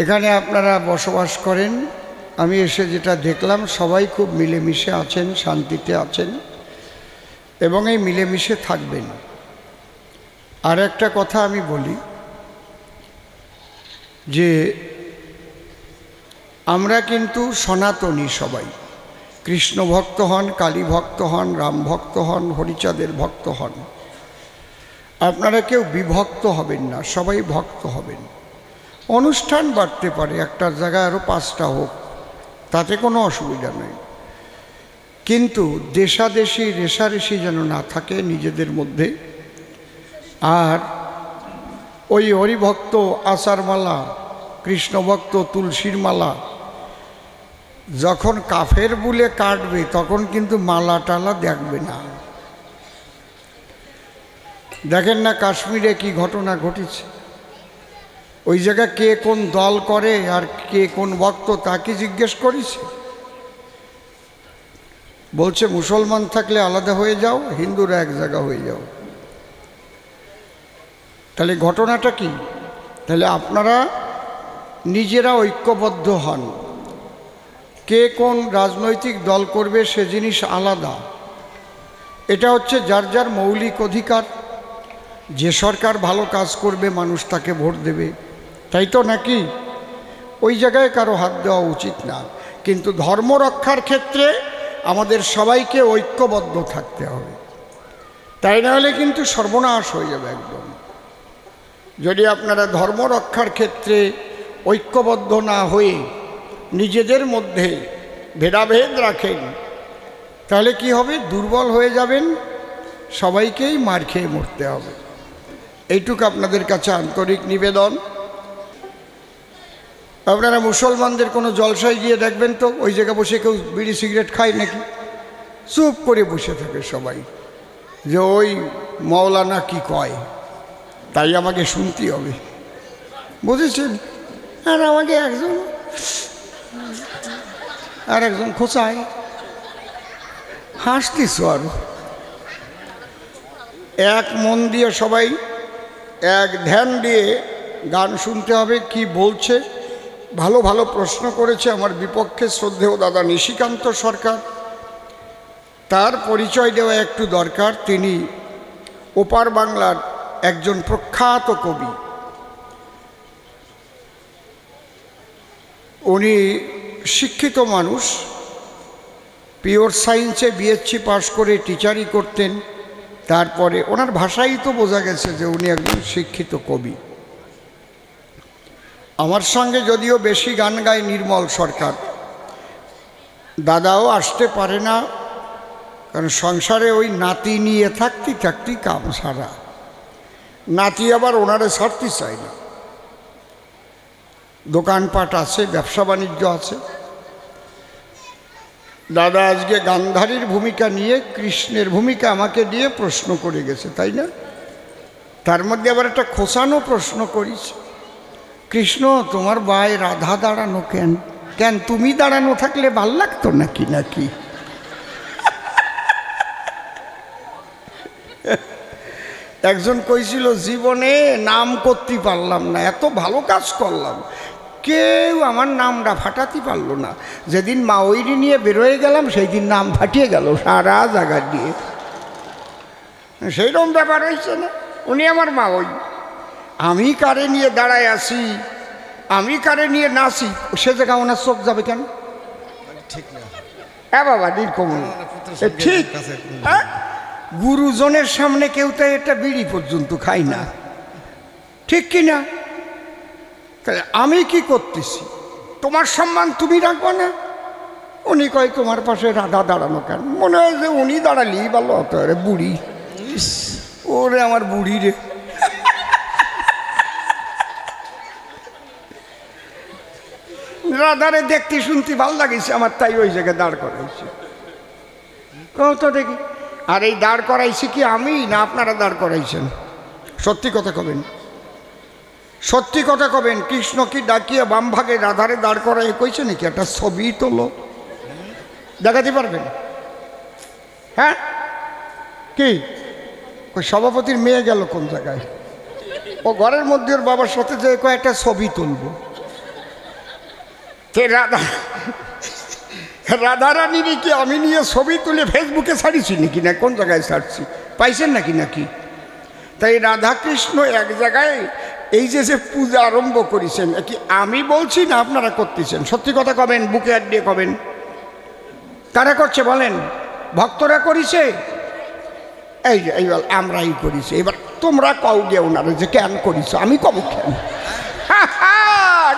এখানে আপনারা বসবাস করেন, আমি এসে যেটা দেখলাম সবাই খুব মিলেমিশে আছেন, শান্তিতে আছেন এবং এই মিলেমিশে থাকবেন। আর একটা কথা আমি বলি যে আমরা কিন্তু সনাতনী, সবাই কৃষ্ণ ভক্ত হন, কালী ভক্ত হন, রাম ভক্ত হন, হরিচাঁদের ভক্ত হন। আপনারা কেউ বিভক্ত হবেন না, সবাই ভক্ত হবেন। অনুষ্ঠান বাড়তে পারে, একটার জায়গায় আরও 5টা হোক, তাতে কোনো অসুবিধা নেই, কিন্তু দেশাদেশি রেশারেশি যেন না থাকে নিজেদের মধ্যে। আর ওই হরিভক্ত আচার মালা, কৃষ্ণভক্ত তুলসীর মালা যখন কাফের বুলে কাটবে তখন কিন্তু মালা টালা দেখবে না। দেখেন না কাশ্মীরে কি ঘটনা ঘটেছে, ওই জায়গায় কে কোন দল করে আর কে কোন ভক্ত তাকে জিজ্ঞেস করেছে? বলছে মুসলমান থাকলে আলাদা হয়ে যাও, হিন্দুরা এক জায়গা হয়ে যাও। তাহলে ঘটনাটা কি? তাহলে আপনারা নিজেরা ঐক্যবদ্ধ হন। কে কোন রাজনৈতিক দল করবে সে জিনিস আলাদা, এটা হচ্ছে যার যার মৌলিক অধিকার। যে সরকার ভালো কাজ করবে মানুষ তাকে ভোট দেবে, তাই তো নাকি? ওই জায়গায় কারো হাত দেওয়া উচিত না, কিন্তু ধর্ম রক্ষার ক্ষেত্রে আমাদের সবাইকে ঐক্যবদ্ধ থাকতে হবে, তাই না হলে কিন্তু সর্বনাশ হয়ে যাবে একদম। যদি আপনারা ধর্ম রক্ষার ক্ষেত্রে ঐক্যবদ্ধ না হয়ে নিজেদের মধ্যে ভেদাভেদ রাখেন তাহলে কি হবে? দুর্বল হয়ে যাবেন, সবাইকেই মার খেয়ে মরতে হবে। এইটুকু আপনাদের কাছে আন্তরিক নিবেদন। আপনারা মুসলমানদের কোনো জলসায় গিয়ে দেখবেন তো ওই জায়গায় বসে কেউ বিড়ি সিগারেট খায় নাকি? চুপ করে বসে থাকে সবাই, যে ওই মৌলানা কি কয় তাই আমাকে শুনতে হবে, বুঝেছেন? আর আমাকে আর একজন খোঁচায়, হাসতিস। আর এক মন দিয়ে সবাই এক ধ্যান দিয়ে গান শুনতে হবে। কি বলছে? ভালো ভালো প্রশ্ন করেছে আমার বিপক্ষে শ্রদ্ধেয় দাদা নিশিকান্ত সরকার, তার পরিচয় দেওয়া একটু দরকার। তিনি ওপার বাংলার একজন প্রখ্যাত কবি। উনি শিক্ষিত মানুষ, পিওর সায়েন্সে বিএসসি পাশ করে টিচারই করতেন। তারপরে ওনার ভাষাই তো বোঝা গেছে যে উনি একজন শিক্ষিত কবি। আমার সঙ্গে যদিও বেশি গান গায় নির্মল সরকার, দাদাও আসতে পারে না, কারণ সংসারে ওই নাতি নিয়ে থাকতে কাম সারা। নাতি আবার ওনারে ছাড়তে চায় না, দোকানপাট আছে, ব্যবসা বাণিজ্য আছে। দাদা আজকে গান্ধারীর ভূমিকা নিয়ে কৃষ্ণের ভূমিকা আমাকে দিয়ে প্রশ্ন করে গেছে, তাই না? তার মধ্যে আবার একটা খোঁচানো প্রশ্ন করিস, কৃষ্ণ তোমার ভাই রাধা দাঁড়ানো কেন? কেন তুমি দাঁড়ানো থাকলে ভাল লাগতো নাকি? নাকি একজন কইছিল জীবনে নাম করতে পারলাম না, এত ভালো কাজ করলাম, কেউ আমার নামটা ফাটাতে পারলো না। যেদিন মাওইরি নিয়ে বেরোয় গেলাম সেই দিন নাম ফাটিয়ে গেল সারা জায়গা দিয়ে। সেইরকম ব্যাপার হয়েছে না? উনি আমার মাওই, আমি কারে নিয়ে দাঁড়ায় আসি, আমি কারে নিয়ে নাচি, সে জায়গা ওনার চোখ যাবে কেন? ঠিক না বাবা, নির্কমল ঠিক। গুরুজনের সামনে কেউ তো এটা বিড়ি পর্যন্ত খাই না, ঠিক কি না? তাহলে আমি কি করতেছি? তোমার সম্মান তুমি রাখবো না? উনি কয় তোমার পাশে রাধা দাঁড়ানো কেন? মনে হয় যে উনি দাঁড়ালেই ভালো হতো। রে বুড়ি, ওরে আমার বুড়ি রে। রাধারে দেখতে শুনতে ভাল লাগিছে আমার, তাই ওই জায়গায় দাঁড় করাইছে। কত দেখি, আর এই দাঁড় করাইছি কি আমি না আপনারা দাঁড় করাইছেন? সত্যি কথা কবেন, সত্যি কথা কবেন। কৃষ্ণ কি ডাকিয়ে বাম ভাগে রাধারে দাঁড় করাই কইছে নাকি? একটা ছবি তোলো, দেখাতে পারবেন? হ্যাঁ কি ওই সভাপতির মেয়ে গেল কোন জায়গায়? ও ঘরের মধ্যে ওর বাবার সাথে যে কয়েকটা ছবি তুলবো, তে রাধারানীর কি আমি নিয়ে ছবি তুলে ফেসবুকে ছাড়িছি নাকি, না কোন জায়গায় ছাড়ছি, পাইছেন নাকি নাকি? তাই রাধাকৃষ্ণ এক জায়গায় এই যে পূজা আরম্ভ করেছেন, কি আমি বলছি না আপনারা করতেছেন? সত্যি কথা কবেন, বুকে হাত দিয়ে কবেন। কারা করছে বলেন? ভক্তরা করিছে? এইবার আমরাই করিছি। এবার তোমরা কও গে ওনারা যে কেন করিস, আমি কব কেন?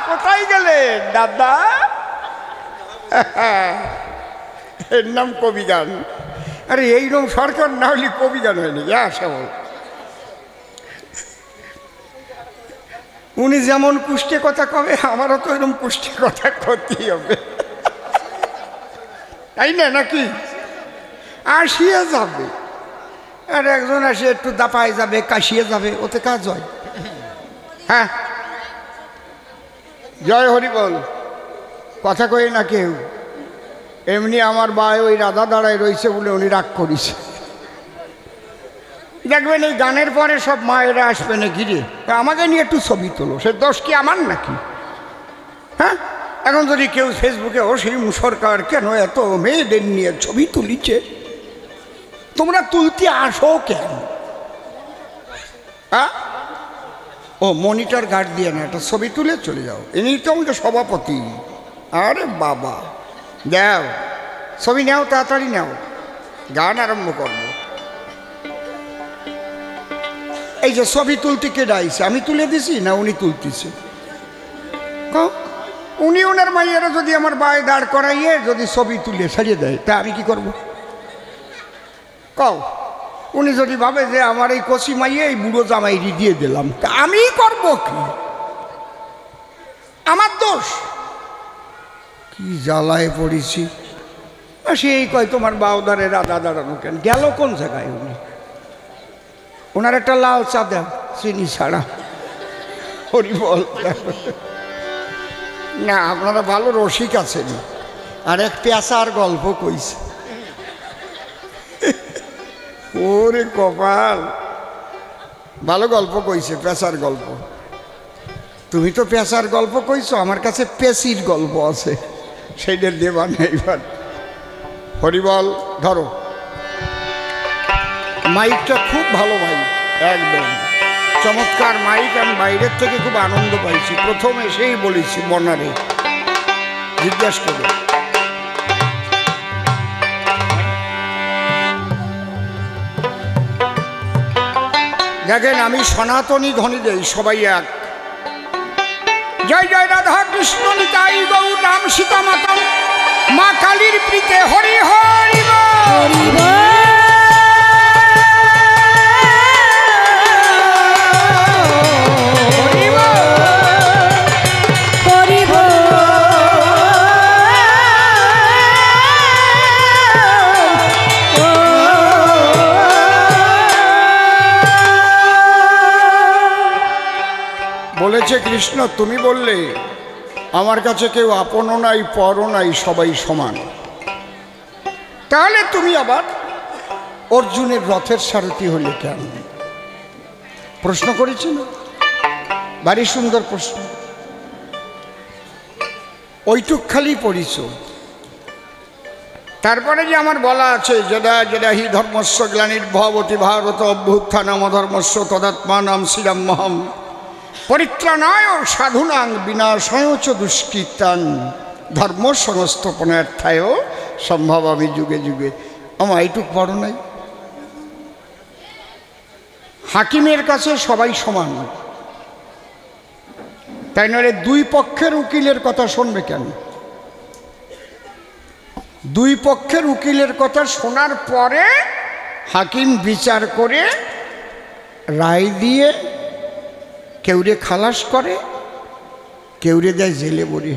কোথায় গেলেন দাদা? এর নাম কবি গান। আরে এইরকম সরকার না হলে কবি গান হয়নি। শ্যামল উনি যেমন কুষ্টে কথা কবে, আমারও তো এরকম কুষ্টে কথা করতেই হবে, তাই না নাকি? আসিয়ে যাবে, আর একজন আসে একটু দাপায় যাবে, কাশিয়ে যাবে, ওতে কাজ হয়। হ্যাঁ, জয় হরি বল। কথা কই না কেউ। এমনি আমার ভাই ওই রাধা দাঁড়ায় রয়েছে বলে উনি রাগ করিছে। দেখবেন এই গানের পরে সব মায়েরা আসবে না, ঘিরে আমাকে নিয়ে একটু ছবি তোলো। সে দোষ কি আমার নাকি? হ্যাঁ, এখন যদি কেউ ফেসবুকে অসীম সরকার কেন এত মেয়েদের নিয়ে ছবি তুলিছে, তোমরা তুলতে আসো কেন? হ্যাঁ, ও মনিটর গার্ড দিয়ে না, একটা ছবি তুলে চলে যাও। ইনি তো আমাকে সভাপতি। আরে বাবা, দাও ছবি নাও, তাড়াতাড়ি নাও, গান আরম্ভ করবো। এই যে ছবি তুলতে কে ডাইছে? আমি তুলে দিছি না উনি তুলতেছে? উনি ওনার মাইয়েরা যদি আমার বায়ে দাঁড় করাইয়ে যদি ছবি তুলে ছাড়িয়ে দেয়, তা আমি কি করব? কও, উনি যদি ভাবে যে আমার এই কচি মাইয়ে এই বুড়ো জামাইরি দিয়ে দিলাম, তা আমি করব কি? আমার দোষ? কি জ্বালায় পড়েছি। সেই কয় তোমার বাউদারে রাধা দাঁড়ানো কেন? গেল কোন জায়গায় উনি? ওনার একটা লাল চা দেন, চিনি ছাড়া। হরি বল। না, আপনারা ভালো রসিক আছেন। আর এক পেঁচার গল্প কইছে। ওরে কপাল, ভালো গল্প কইছে, পেঁচার গল্প। তুমি তো পেঁচার গল্প কইছো, আমার কাছে পেশির গল্প আছে, সেইটার দেবা নেইবার। হরিবল। ধরো মাইকটা খুব ভালো মাইক, একদম চমৎকার মাইক। আমি বাইরের থেকে খুব আনন্দ পাইছি। প্রথম এসেই বলেছি বনারে, জিজ্ঞাসা করো। দেখেন, আমি সনাতনী ধ্বনি দেই, সবাই এক। জয় জয় রাধা কৃষ্ণ নিতাই গৌর রাম সীতা মাতম, মা কালীর প্রীতে হরি হরি বল। বলেছে কৃষ্ণ, তুমি বললে আমার কাছে কেউ আপনও নাই পরও নাই, সবাই সমান। তাহলে তুমি আবার অর্জুনের রথের সারথি হলে কেন? প্রশ্ন করেছি না? ভারী সুন্দর প্রশ্ন। ওইটুক খালি পড়িছ। তারপরে যে আমার বলা আছে, যদা যদা হি ধর্মস্য গ্লানির্ভবতি ভারত অভ্যুত্থানম ধর্মস্য তদাত্মানাম শ্রীরামহম পরিত্রাণায় সাধুনাং বিনাশায় চ দুষ্কৃতাং ধর্ম সংস্থাপনার্থায় সম্ভব আমি যুগে যুগে। আমার এইটুক বড় নাই? হাকিমের কাছে সবাই সমান, তাই নয় দুই পক্ষের উকিলের কথা শুনবে কেন? দুই পক্ষের উকিলের কথা শোনার পরে হাকিম বিচার করে রায় দিয়ে কেউরে খালাস করে, কেউরে দেয় জেলে ভরে।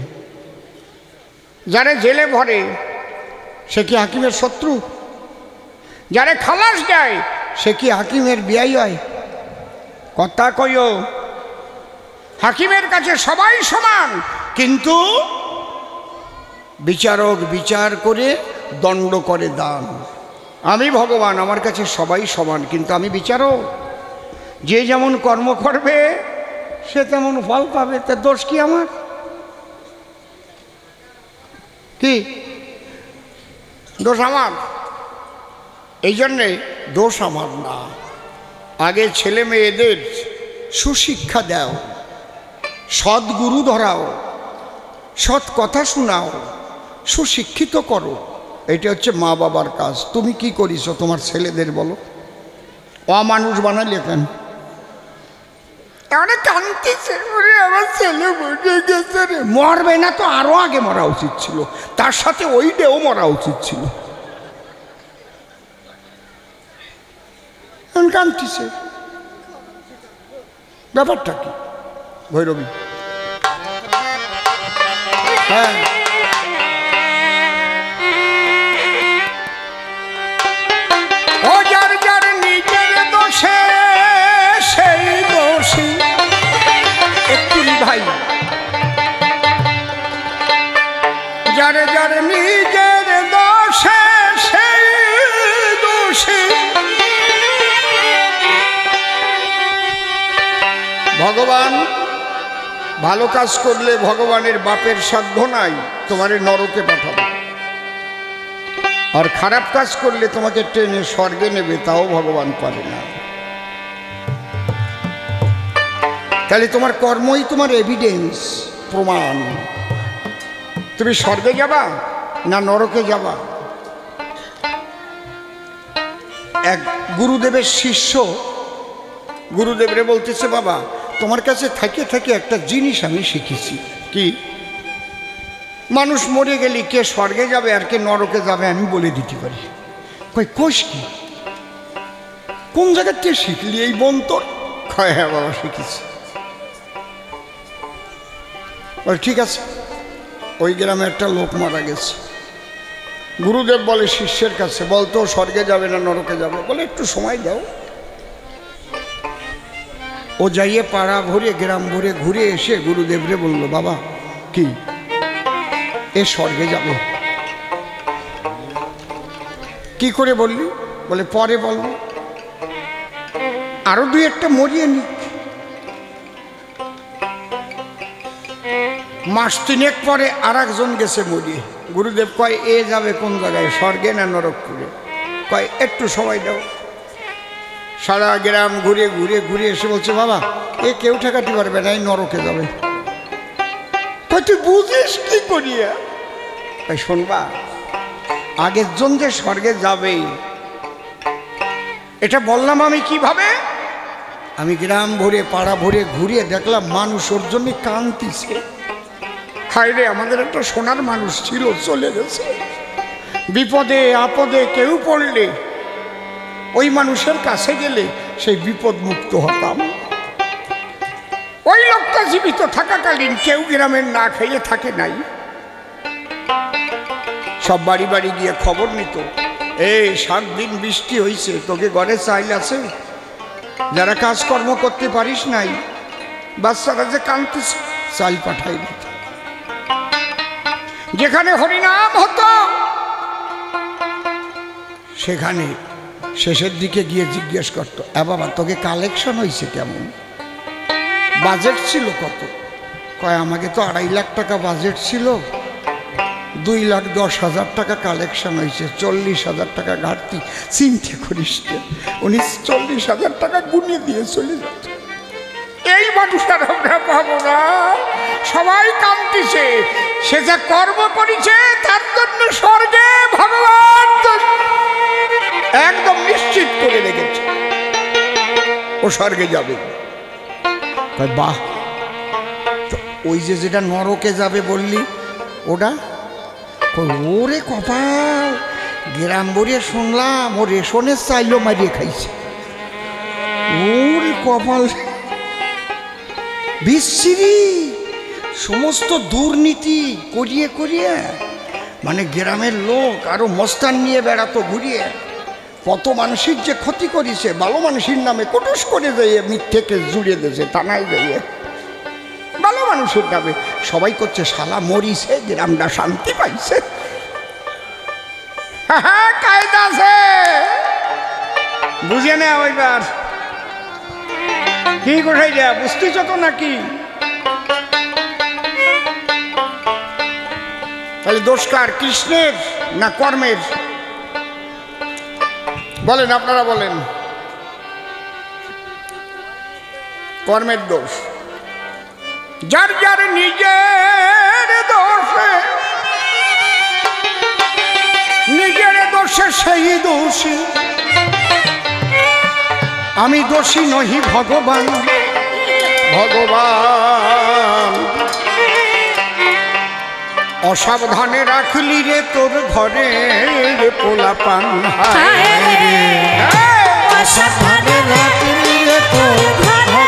যারে জেলে ভরে সে কি হাকিমের শত্রু? যারে খালাস দেয় সে কি হাকিমের বিয়াই হয়? কথা কইও, হাকিমের কাছে সবাই সমান, কিন্তু বিচারক বিচার করে দণ্ড করে দান। আমি ভগবান, আমার কাছে সবাই সমান, কিন্তু আমি বিচারক। যে যেমন কর্ম করবে সে তেমন ফল পাবে, তার দোষ কি আমার? কি দোষ আমার? এই জন্যে দোষ আমার না। আগে ছেলে মেয়েদের সুশিক্ষা দাও, সৎ গুরু ধরাও, সৎ কথা শোনাও, সুশিক্ষিত করো। এটা হচ্ছে মা বাবার কাজ। তুমি কি করিছো তোমার ছেলেদের বলো? অমানুষ বানালে কেন? কাঁদতেছে, আমার ছেলে মরে গেছে রে। মরবে না তো আরো আগে মরা উচিত ছিল, তার সাথে ওই ডেও মরা উচিত ছিল। কাঁদতেছে, ব্যাপারটা কি ভৈরবী? হ্যাঁ, ও যার যার নিজের দোষে সেই দোষী। একটু ভাই, যার যার নিজের দোষে সেই দোষী। ভগবান ভালো কাজ করলে ভগবানের বাপের সাধ্য নাই তোমারে নরকে পাঠাবে, আর খারাপ কাজ করলে তোমাকে টেনে স্বর্গে নেবে, তাও ভগবান পারে না। তাহলে তোমার কর্মই তোমার এভিডেন্স, প্রমাণ। তুমি স্বর্গে যাবা না নরকে যাবা? এক গুরুদেবের শিষ্য গুরুদেবরে বলতেছে, বাবা তোমার কাছে থেকে থেকে একটা জিনিস আমি শিখেছি। কি? মানুষ মরে গেলে কে স্বর্গে যাবে আর কে নরকে যাবে আমি বলে দিতে পারি। কই কোষ কি? কোন জায়গাতে শিখলি এই বন্তর? কয় হ্যাঁ বাবা শিখেছি। ঠিক আছে। ওই গ্রামে একটা লোক মারা গেছে। গুরুদেব বলে শিষ্যের কাছে, বলতো স্বর্গে যাবে না নরকে যাবে? বলে একটু সময় দাও। ও যাইয়ে পাড়া ভরে গ্রাম ভরে ঘুরে এসে গুরুদেবরে বলল, বাবা কি এ স্বর্গে যাবে? কি করে বললি? বলে পরে বলবো, আরো দুই একটা মরিয়ে নি। মাস তিনেক পরে আর একজন গেছে মরিয়ে। গুরুদেব কয় এ যাবে কোন জায়গায়, স্বর্গে না নরকপুরে? কয় একটু সময় দাও। সারা গ্রাম ঘুরে ঘুরে ঘুরে এসে বলছে, বাবা এ কেউ ঠেকাতে পারবে না, এই নরকে যাবে। কয় তুই বুঝিস কি করিয়া? তাই শোনবা, আগের জন যে স্বর্গে যাবে এটা বললাম আমি কিভাবে। আমি গ্রাম ভরে পাড়া ভরে ঘুরিয়ে দেখলাম মানুষ ওর জন্য কাঁদতেছে। হায় রে, আমাদের একটা সোনার মানুষ ছিল, চলে গেছে। বিপদে আপদে কেউ পড়লে ওই মানুষের কাছে গেলে সেই বিপদ মুক্ত হতাম। ওই লোকটা জীবিত থাকাকালীন কেউ গ্রামের না খেয়ে থাকে নাই। সব বাড়ি বাড়ি গিয়ে খবর নিত, এই 7 দিন বৃষ্টি হয়েছে, তোকে ঘরে চাইল আছে? যারা কাজকর্ম করতে পারিস নাই, বাচ্চারা যে কাঁদতেছে, চাল পাঠাই দিত। যেখানে হরিনাম হতো সেখানে শেষের দিকে গিয়ে জিজ্ঞেস করতো, বাবা তোকে কালেকশন হয়েছে কেমন? বাজেট ছিল কত? কয় আমাকে তো 2.5 লাখ টাকা বাজেট ছিল, 2,10,000 টাকা কালেকশন হয়েছে, 40,000 টাকা ঘাটতি। চিন্তা করিস, উনি 40,000 টাকা গুনে দিয়ে চলে যেত। এই মানুষের আমরা পাবো না। সবাই কাঁদতেছে, সে যা কর্ম করেছে তার জন্য স্বর্গে ভগবান একদম নিশ্চিত করে রেখেছে ও স্বর্গে যাবে। বাহ, ওই যে যেটা নরকে যাবে বললি ওটা? ওরে কপাল, গ্রাম ভরে শুনলাম ও রেশনের চাইলো মারিয়ে খাইছে। ওরে কপাল, বিশ্রী সমস্ত দুর্নীতি করিয়ে করিয়ে, মানে গ্রামের লোক আরো মস্তান নিয়ে বেড়াতো ঘুরিয়ে, কত মানুষের যে ক্ষতি করেছে। ভালো মানুষের নামে কটুস করে যাইয়ে মিথ্যেকে জুড়ে দিয়েছে, টানাই যাইয়ে ভালো মানুষের নামে সবাই করছে শালা মরিছে, গ্রামটা শান্তি পাইছে। কায়দা আছে, বুঝে না ওইবার কি কোথায় যা বুঝতেছ তো নাকি? তাহলে দোষ কার, কৃষ্ণের না কর্মের? বলেন, আপনারা বলেন। কর্মের দোষ। যার যার নিজের দোষে, নিজের দোষে সেই দোষী। আমি দোষী নহি ভগবান, ভগবান অসাবধানে রাখলি রে তোর ঘরে পোলাপান। অসাবধানে রাখলি রে তোর ঘরে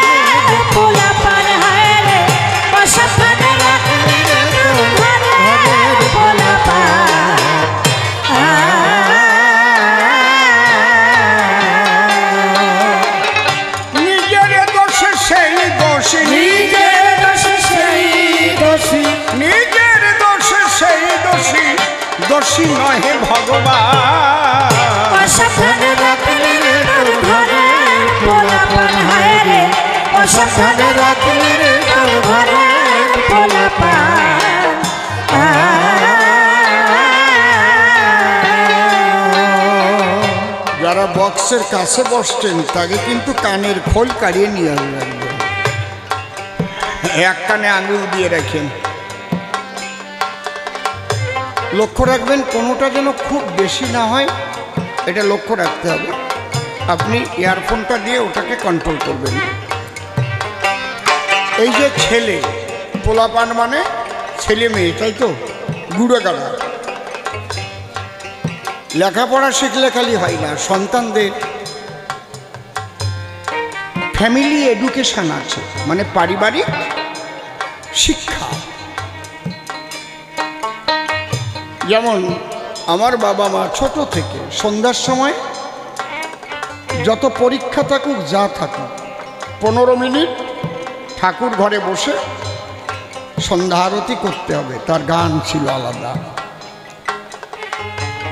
পোলাপান। অসাবধানে রাখলি রে তোর ঘরে পোলাপান। নিজের দোষে সেই দোষী, নিজের দোষে সেই দোষী, নিজের দোষে সেই দোষী, দোষী নহে ভগবান। অসাবধানে রাখলি রে তোর ঘরে পোলাপান। অসাবধানে রাখলি রে তোর ঘরে পোলাপান। যারা বক্সের কাছে বসছেন তাকে কিন্তু কানের খোল কাড়িয়ে নিয়ে রাখবেন, এক কানে আঙুল দিয়ে রাখেন। লক্ষ্য রাখবেন কোনোটা যেন খুব বেশি না হয়, এটা লক্ষ্য রাখতে হবে। আপনি ইয়ারফোনটা দিয়ে ওটাকে কন্ট্রোল করবেন। এই যে ছেলে পোলাপান মানে ছেলে মেয়ে, তাই তো? গুড়ো গাড়া লেখাপড়া শিখলে খালি হয় না, সন্তানদের ফ্যামিলি এডুকেশন আছে, মানে পারিবারিক শিক্ষা। যেমন আমার বাবা মা ছোট থেকে সন্ধ্যার সময় যত পরীক্ষা থাকুক যা থাকুক 15 মিনিট ঠাকুর ঘরে বসে সন্ধ্যা আরতি করতে হবে। তার গান ছিল আলাদা,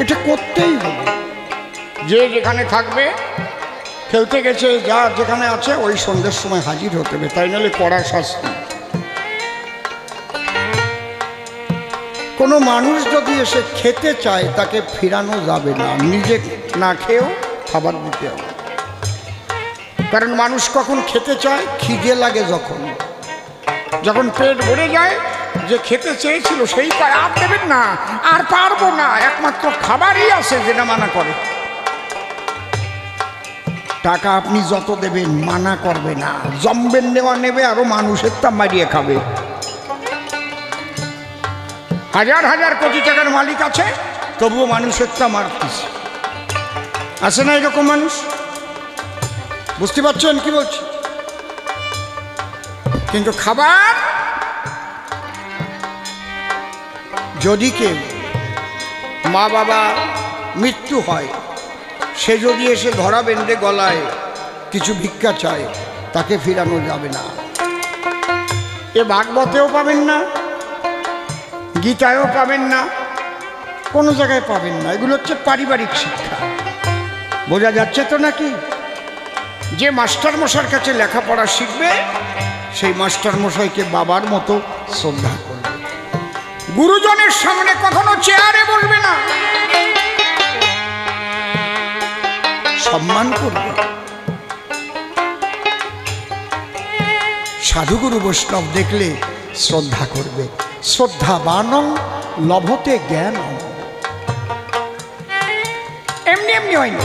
এটা করতেই হবে। যে যেখানে থাকবে, খেলতে গেছে, যা যেখানে আছে, ওই সন্ধ্যের সময় হাজির হতে হবে, তাই নাহলে কড়া শাস্তি। কোনো মানুষ যদি এসে খেতে চায় তাকে ফিরানো যাবে না, নিজে না খেয়েও খাবার দিতে হবে। কারণ মানুষ কখন খেতে চায়? খিদে লাগে যখন, যখন পেট ভরে যায়, যে খেতে চেয়েছিল সেই কয় আর দেবেন না, আর পারবো না, একমাত্র খাবারই আছে যেটা মানা করে। টাকা আপনি যত দেবেন মানা করবে না, জমবেন নেওয়া নেবে, আরো মানুষের তা মারিয়ে খাবে। হাজার হাজার কোটি টাকার মালিক আছে, তবুও মানুষের তা মারতেছে। আছে না এরকম মানুষ? বুঝতে পারছেন কি বলছি? কিন্তু খাবার যদি কেউ মা বাবা মৃত্যু হয়, সে যদি এসে ধরা বেঁধে গলায় কিছু ভিক্ষা চায়, তাকে ফিরানো যাবে না। এ ভাগবতেও পাবেন না, গীতায়ও পাবেন না, কোনো জায়গায় পাবেন না। এগুলো হচ্ছে পারিবারিক শিক্ষা। বোঝা যাচ্ছে তো নাকি? যে মাস্টার মশাইয়ের কাছে লেখাপড়া শিখবে, সেই মাস্টার মশাইকে বাবার মতো শ্রদ্ধা করবে। গুরুজনের সামনে কখনো চেয়ারে বসবে না, সম্মান করবে। সাধুগুরু বৈষ্ণব দেখলে শ্রদ্ধা করবে। শ্রদ্ধাবানং লভতে জ্ঞান। এমনি এমনি হয়নি।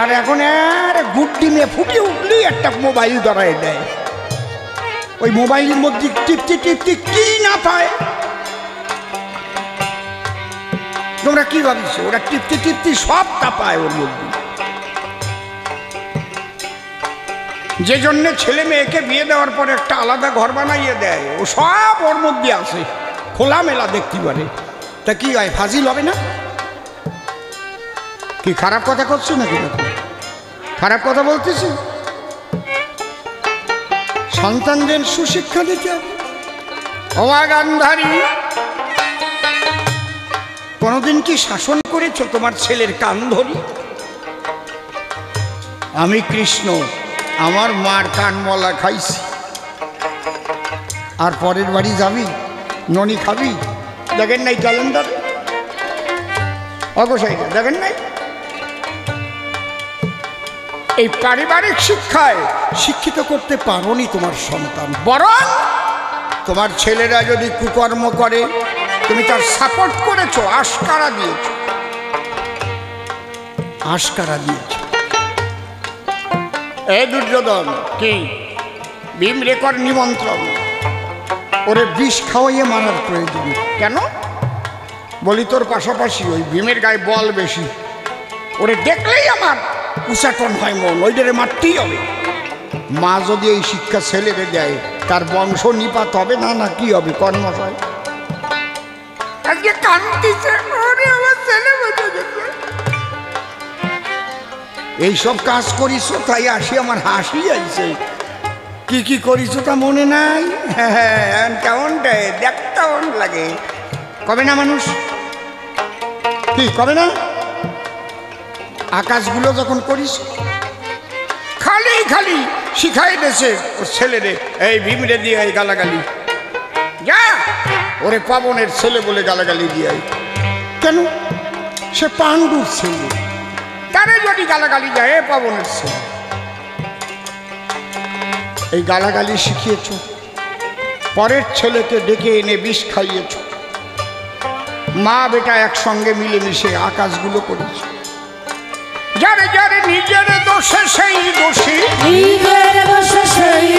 আর এখন আর গুড্ডি মেয়ে ফুটে উঠলেই একটা মোবাইল ধরায় দেয়। ওই মোবাইলের মধ্যে টিপতে টিপতে কি না পায়। তোমরা কি ভাবছো? ওরা টিপতে টিপতে সবটা পায় ওর মধ্যে। যে জন্য ছেলে মেয়েকে বিয়ে দেওয়ার পরে একটা আলাদা ঘর বানাইয়ে দেয়, ও সব ওর মধ্যে আছে, খোলামেলা দেখতে পারে। তা কি হয়, ফাজিল হবে না? কি খারাপ কথা করছো নাকি? খারাপ কথা বলতেছি? সন্তানদের সুশিক্ষা দিতে হবে। ওয়া গান্ধারী, কোনদিন কি শাসন করেছো তোমার ছেলের কান ধরি? আমি কৃষ্ণ, আমার মার কান মলা খাইছি। আর পরের বাড়ি যাবি, ননি খাবি, দেখেন নাই ক্যালেন্ডার? অবশ্যই দেখেন নাই? এই পারিবারিক শিক্ষায় শিক্ষিত করতে পারোনি তোমার সন্তান, বরং তোমার ছেলেরা যদি কুকর্ম করে তুমি তার সাপোর্ট করেছো, আশকারা দিয়েছো, আশকারা দিয়েছো। এই দুর্যোধন কি ভীম রেকর নিমন্ত্রণ, ওরে বিষ খাওয়াইয়ে মারার প্রয়োজন কেন? বলি তোর পাশাপাশি ওই ভীমের গায়ে বল বেশি, ওরে দেখলেই আমার উচাটন হয় মন, ওইটারে মারতেই হবে। মা যদি এই শিক্ষা ছেলেরে দেয় তার বংশ নিপাত হবে না, না কি হবে? কর্মশয় আজকে কান্দিছে, আমার ছেলে বেঁচে গেছে। এইসব কাজ করিস তাই আসি আমার হাসি আইছে। কি কি করিস তা মনে নাই? হ্যাঁ, কেমন দেখতে মন লাগে। কবে না মানুষ কি কবে না? আকাশগুলো যখন করিস খালি খালি শিখাই দেছে ওর ছেলেরে, এই ভীমরে দিয়ে এই গালাগালি, যা ওরে পাবনের ছেলে বলে গালাগালি দিয়ে। কেন? সে পাণ্ডুর ছেলে, তারে যদি গালাগালি যায় এ পাবনের ছেলে। এই গালাগালি শিখিয়েছ, পরের ছেলেকে ডেকে এনে বিষ খাইয়েছ, মা বেটা একসঙ্গে মিলেমিশে আকাশগুলো করেছে। যারে যারে নিজের দোষে সেই দোষী, নিজের দোষে সেই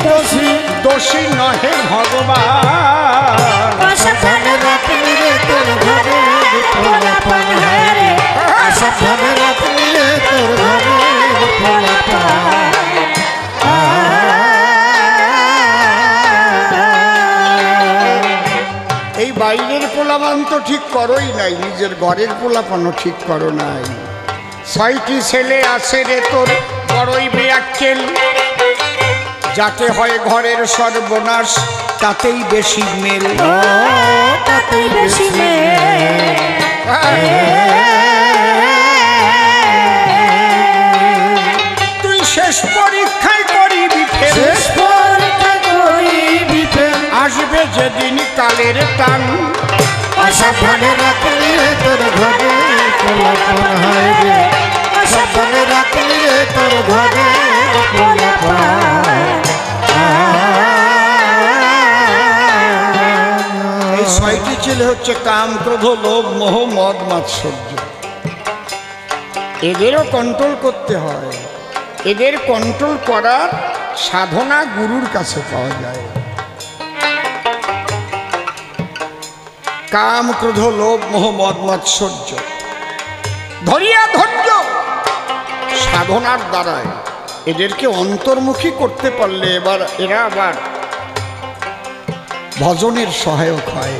দোষী, দোষী নহে ভগবান। অসাবধানে রাখলি রে তোর ঘরে পোলাপান, হায় রে অসাবধানে রাখলি রে তোর ঘরে পোলাপান। এই বাইরের পোলাপান তো ঠিক করোই নাই, নিজের ঘরের পোলাপানও ঠিক করো নাই। 6টি ছেলে আছে রে তোর বড়ই বেয়াক্কেল, যাতে হয় ঘরের সর্বনাশ তাতেই বেশি মেল, তাতেই বেশি তুই শেষ পরীক্ষায় করিবি ফেল, শেষ পরীক্ষা করিবি ফেল, আসবে যেদিন কালের টান। অসাবধানে রাখলি রে তোর ঘরে পোলাপান, হায় রে অসাবধানে রাখলি রে তোর ঘরে পোলাপান। এই 6টি ছেলে হচ্ছে কাম, ক্রোধ, লোভ, মোহ, মদ, মাৎসর্য। এদেরও কন্ট্রোল করতে হয়। এদের কন্ট্রোল করার সাধনা গুরুর কাছে পাওয়া যায়। কাম, ক্রোধ, লোভ, মোহ, মদ, মাৎসর্য ধরিয়া ধৈর্য সাধনার দ্বারায় এদেরকে অন্তর্মুখী করতে পারলে এরা আবার ভজনের সহায়ক হয়।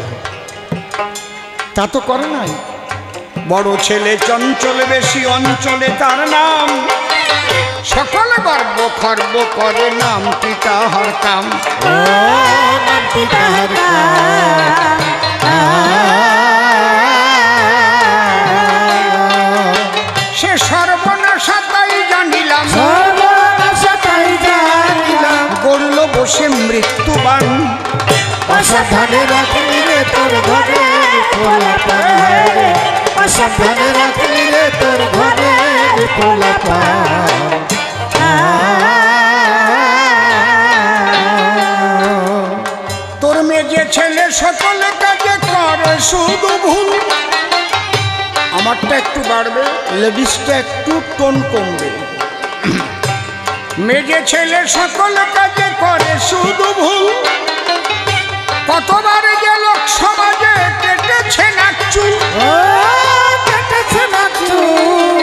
তা তো করে নাই। বড় ছেলে চঞ্চল বেশি অঞ্চলে তার নাম, সকলে গর্ব খর্ব করে নামটি তাহার কাম। নামটি তাহার কাম, সে সর্বনাশা তাই জানিলাম, সর্বনাশা তাই জানিলাম, গড়ল বসে মৃত্যুবান। অসাবধানে রাখলি রে তোর ঘরে পোলাপান, হায় রে অসাবধানে রাখলি রে তোর ঘরে পোলাপান। তোর মেয়ে ছেলে সকল কাজে করে শুধু ভুল, আমারটা একটু বাড়বে, লেডিসটা একটু টোন কমবে। মেয়ে ছেলে সকল কাজে করে শুধু ভুল, কতবার যে লোক সমাজে কেটেছে নাক চুল। কেটেছে নাক চুল,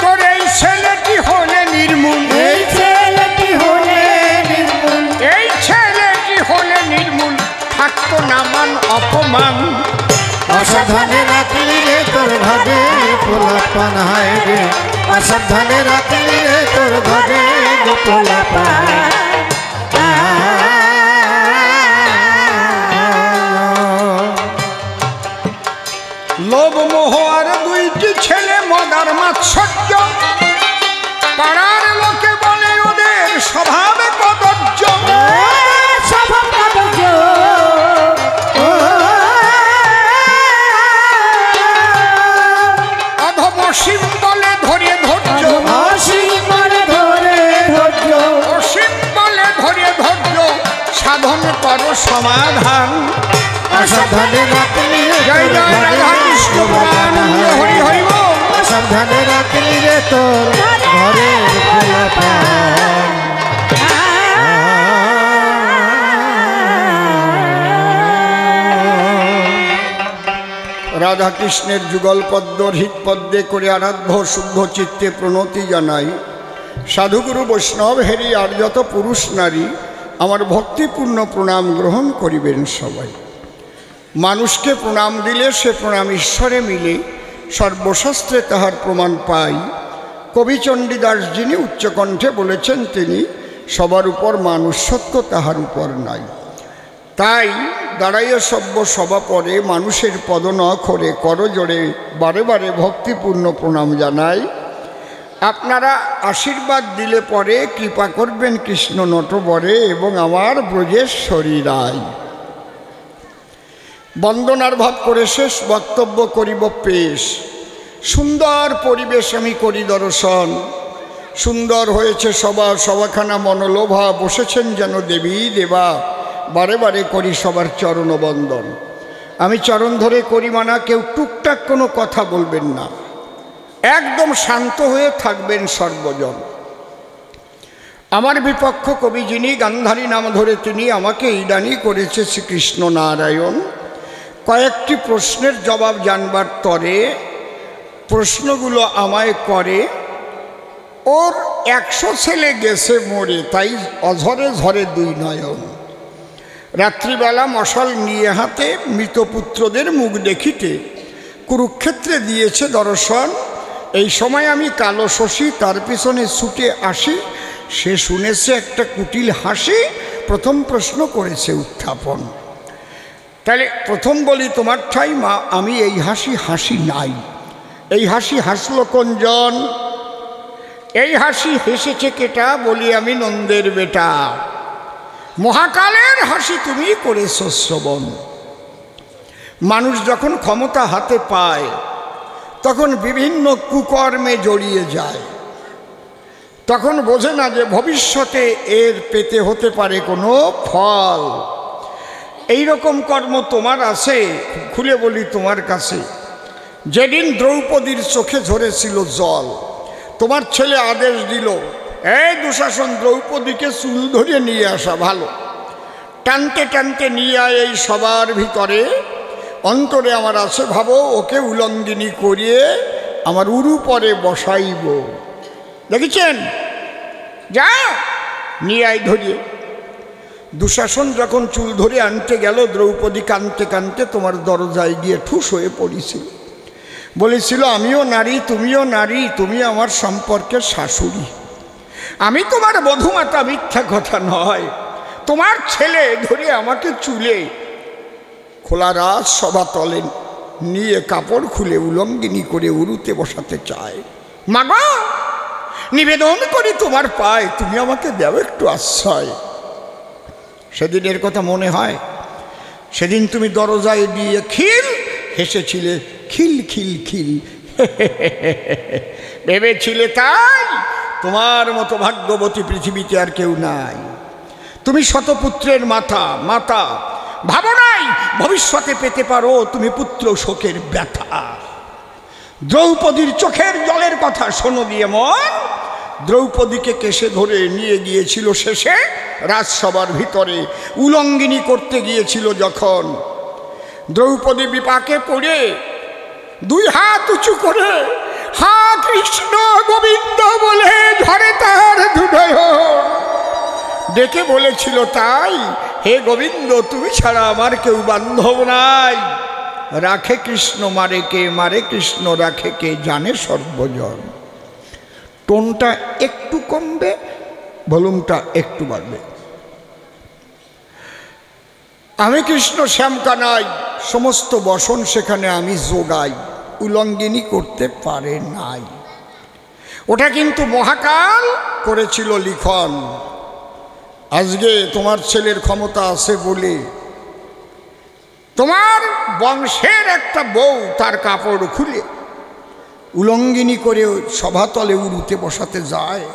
তোর এই ছেলেটি হলে নির্মূল, এই ছেলেটি হলে নির্মূল, এই ছেলেটি হলে নির্মূল, থাকতো না মান অপমান। অসাবধানে রাখলি রে তোর ঘরে পোলাপান, হায় রে অসাবধানে রাখলি রে তোর ঘরে পোলাপান। লোভ মোহ আর 2টি ছেলে মদ আর মাৎসর্য, পাড়ার লোকে বলে ওদের স্বভাবে কদর্য। সাধন করো সমাধান। সাবধানে রাখলি রে জয় তোর জয় ঘরে রাধা কৃষ্ণ প্রেমানন্দ হরি হরি বল। সাবধানে রাখলি রে তোর ঘরের খোলা পান। রাধা কৃষ্ণের যুগল পদ্ম হৃৎপদ্মে করে আরাধ্য শুদ্ধ চিত্তে প্রণতি জানাই। সাধুগুরু বৈষ্ণব হেরি আর যত পুরুষ নারী আমার ভক্তিপূর্ণ প্রণাম গ্রহণ করিবেন সবাই। মানুষকে প্রণাম দিলে সে প্রণাম ঈশ্বরে মিলে, সর্বশাস্ত্রে তাহার প্রমাণ পাই। কবি চণ্ডীদাস যিনি উচ্চকণ্ঠে বলেছেন, তিনি সবার উপর মানুষত্ব তাহার উপর নাই। তাই দাঁড়াইয়া সভ্য সভা পরে মানুষের পদ নখরে করজোড়ে বারে বারে ভক্তিপূর্ণ প্রণাম জানাই। আপনারা আশীর্বাদ দিলে পরে কৃপা করবেন কৃষ্ণ নটবরে এবং আমার ব্রজেশ্বরী রায়। বন্দনার ভাব করে শেষ বক্তব্য করিব পেশ। সুন্দর পরিবেশ আমি করি দর্শন, সুন্দর হয়েছে সভাখানা মনোলোভা, বসেছেন যেন দেবী দেবা, বারে বারে করি সবার চরণ বন্দন। আমি চরণ ধরে করি মানা, কেউ টুকটাক কোনো কথা বলবেন না, একদম শান্ত হয়ে থাকবেন সর্বজন। আমার বিপক্ষ কবি যিনি, গান্ধারী নাম ধরে তিনি, আমাকে ইদানি করেছে শ্রীকৃষ্ণ নারায়ণ। কয়েকটি প্রশ্নের জবাব জানবার তরে প্রশ্নগুলো আমায় করে, ওর 100 ছেলে গেছে মরে, তাই অঝরে ঝরে দুই নয়ন। রাত্রিবেলা মশাল নিয়ে হাতে মৃতপুত্রদের মুখ দেখিতে কুরুক্ষেত্রে দিয়েছে দর্শন। এই সময় আমি কালো শশী তার পিছনে ছুটে আসি, সে শুনেছে একটা কুটিল হাসি, প্রথম প্রশ্ন করেছে উত্থাপন। তাহলে প্রথম বলি, তোমার ঠাই মা, আমি এই হাসি হাসি নাই। এই হাসি হাসলো কোনজন? এই হাসি হেসেছে কেটা? বলি আমি নন্দের বেটা। মহাকালের হাসি তুমি করেছো শ্রবণ। মানুষ যখন ক্ষমতা হাতে পায় তখন বিভিন্ন কুকর্মে জড়িয়ে যায়, তখন বোঝে না যে ভবিষ্যতে এর পেতে হতে পারে কোনো ফল। এই রকম কর্ম তোমার আছে। খুলে বলি তোমার কাছে, যেদিন দ্রৌপদীর চোখে ঝরেছিল জল, তোমার ছেলে আদেশ দিল, এই দুঃশাসন, দ্রৌপদীকে চুল ধরে নিয়ে আসা ভালো। টানতে টানতে নিয়ে আয় এই সবার ভিতরে। অন্তরে আমার আছে, ভাবো ওকে উলঙ্গিনী করিয়ে আমার উরু পরে বসাইব। দেখেছেন? যা নিয়ে আয় ধরিয়ে। দুঃশাসন যখন চুল ধরে আনতে গেল, দ্রৌপদী কানতে কানতে তোমার দরজায় গিয়ে ঠুস হয়ে পড়েছিল। বলেছিল, আমিও নারী, তুমিও নারী, তুমি আমার সম্পর্কের শাশুড়ি, আমি তোমার বধূমাতা, মিথ্যা কথা নয়। তোমার ছেলে ধরে আমাকে চুলে খোলা রাত সভা তলে নিয়ে কাপড় খুলে উলঙ্গিনী করে উরুতে বসাতে চায়। মাগো, নিবেদন করি তোমার পায়, তুমি আমাকে দাও একটু আশ্রয়। সেদিনের কথা মনে হয়? সেদিন তুমি দরজায় দিয়ে খিল হেসেছিলে, খিল খিল খিল ভেবেছিলে তাই তোমার মতো ভাগ্যবতী পৃথিবীতে আর কেউ নাই। তুমি শতপুত্রের মাতা, ভাবো নাই ভবিষ্যতে পেতে পারো তুমি পুত্র শোকের ব্যথা। দ্রৌপদীর চোখের জলের কথা শোনো দিয়ে মন। দ্রৌপদীকে কেশে ধরে নিয়ে গিয়েছিল শেষে রাজসভার ভিতরে, উলঙ্গিনী করতে গিয়েছিল যখন। দ্রৌপদী বিপাকে পড়ে দুই হাত উঁচু করে হা কৃষ্ণ গোবিন্দ বলে ঝরে তার দুনয়ন। ডেকে বলেছিল তাই, হে গোবিন্দ, তুমি ছাড়া আমার কেউ বান্ধব নাই। রাখে কৃষ্ণ মারে কে, মারে কৃষ্ণ রাখে কে, জানে সর্বজন। টোনটা একটু কমবে, ভলিউমটা একটু বাড়বে। আমি কৃষ্ণ শ্যামকানাই, সমস্ত বসন সেখানে আমি যোগাই, উলঙ্গিনী করতে পারে নাই। ওটা কিন্তু মহাকাল করেছিল লিখন। আজকে তোমার ছেলের ক্ষমতা আছে বলে তোমার বংশের একটা বউ তার কাপড় খুলে উলঙ্গিনী করে সভাতলে উরুতে বসাতে যায়।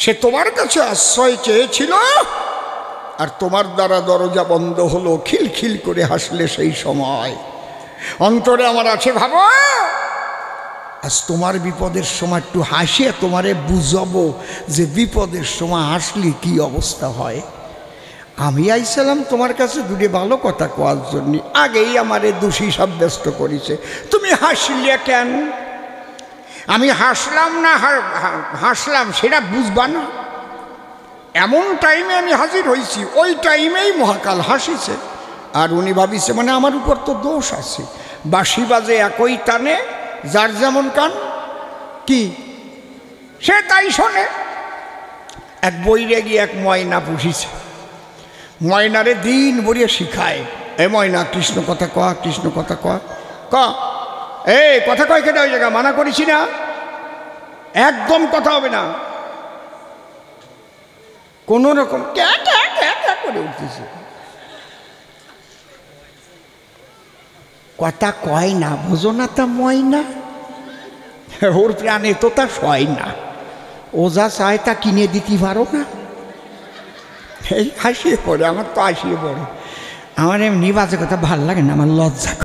সে তোমার কাছে আশ্রয় চেয়েছিল, আর তোমার দ্বারা দরজা বন্ধ হলো, খিলখিল করে হাসলে সেই সময় অন্তরে আমার আছে, ভাবো আজ তোমার বিপদের সময় একটু হাসিয়ে তোমারে বুঝাবো যে বিপদের সময় হাসলে কি অবস্থা হয়। আমি আইছিলাম তোমার কাছে দুটি ভালো কথা কোয়ার জন্য, আগেই আমারে দোষী সাব্যস্ত করেছে। তুমি হাসলে কেন? আমি হাসলাম না হাসলাম সেটা বুঝবা না। এমন টাইমে আমি হাজির হয়েছি, ওই টাইমেই মহাকাল হাসিছে। আর উনি ভাবিছে মানে আমার উপর তো দোষ আছে। বাঁশি বাজে একই টানে, যার যেমন কান কি সে তাই শোনে। এক বইরে গিয়ে এক ময়না পুষিছে, ময়নারে দিন ভরিয়ে শিখায়, এ ময়না কৃষ্ণ কথা কয়া, কৃষ্ণ কথা কয়া, ক এই কথা কয় কেটে ওই জায়গা মানা করেছি না, একদম কথা হবে না। কোন রকম করে উঠতেছে, কথা কয় না, বোঝো না তা ময়না, ওর প্রাণে তো তা সয় না, ও যা চায় তা কিনে দিতে পারো না। এই হাসিয়ে পড়ে, আমার তো হাসিয়ে পড়ে। আমার এমনি বাজে কথা ভাল লাগে না, আমার লজ্জা।